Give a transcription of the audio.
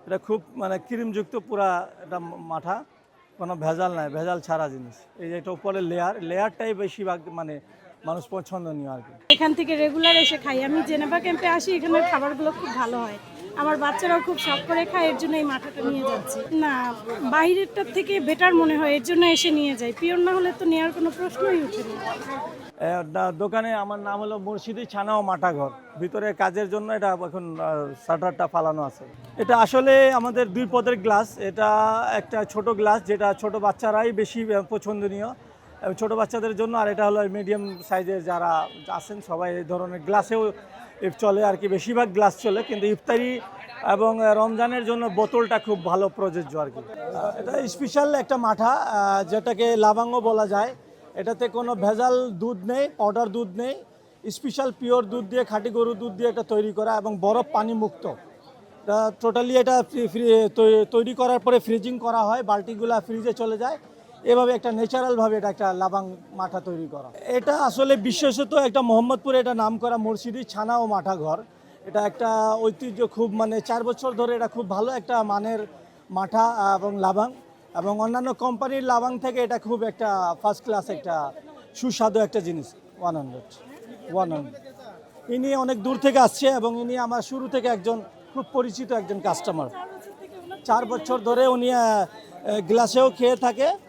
এটা খুব মানে ক্রিমযুক্ত পুরা এটা মাঠা, কোনো ভেজাল নাই, ভেজাল ছাড়া জিনিস। এই যে এটা উপরে লেয়ারটাই বেশিরভাগ মানে মানুষ পছন্দনীয় আর কি। এখান থেকে রেগুলার এসে খাই। আমি জেনেভা ক্যাম্পে আসি, এখানের খাবারগুলো খুব ভালো হয়। আমার বাচ্চারাও খুব শখ করে খায়, এর জন্য এই মাথাটা নিয়ে যাচ্ছি। না, বাইরেরটার থেকে বেটার মনে হয়, এর জন্য এসে নিয়ে যাই। পিওর না হলে তো নেওয়ার কোনো প্রশ্নই ওঠে না। দোকানে আমার নাম হলো মুর্শিদি ছানা ও মাঠা ঘর। ভিতরে কাজের জন্য এটা এখন শাটারটা ফালানো আছে। এটা আসলে আমাদের 2 পদের গ্লাস। এটা একটা ছোট গ্লাস, যেটা ছোট বাচ্চারাই বেশি পছন্দনীয় ছোট বাচ্চাদের জন্য। আর এটা হলো মিডিয়াম সাইজের যারা আছেন সবাই এই ধরনের গ্লাসেও চলে আর কি, বেশিরভাগ গ্লাস চলে। কিন্তু ইফতারি এবং রমজানের জন্য বোতলটা খুব ভালো প্রযোজ্য আর কি। এটা স্পেশাল একটা মাঠা, যেটাকে লাবাঙ্গ বলা যায়। এটাতে কোনো ভেজাল দুধ নেই, পাউডার দুধ নেই, স্পেশাল পিওর দুধ দিয়ে, খাঁটি গরুর দুধ দিয়ে এটা তৈরি করা এবং বরফ পানি মুক্ত। এটা টোটালি এটা তৈরি করার পরে ফ্রিজিং করা হয়, বালতিগুলা ফ্রিজে চলে যায়। এভাবে একটা ন্যাচারালভাবে এটা একটা লাবাং মাঠা তৈরি করা। এটা আসলে বিশেষত একটা মোহাম্মদপুরে এটা নাম করা মুর্শিদি ছানা ও মাঠা ঘর। এটা একটা ঐতিহ্য, খুব মানে 4 বছর ধরে এটা খুব ভালো একটা মানের মাঠা এবং লাবাং, এবং অন্যান্য কোম্পানির লাবাং থেকে এটা খুব একটা ফার্স্ট ক্লাস একটা সুস্বাদু একটা জিনিস। 100 ইনি অনেক দূর থেকে আসছে এবং ইনি আমার শুরু থেকে একজন খুব পরিচিত একজন কাস্টমার। 4 বছর ধরে উনি গ্লাসেও খেয়ে থাকে।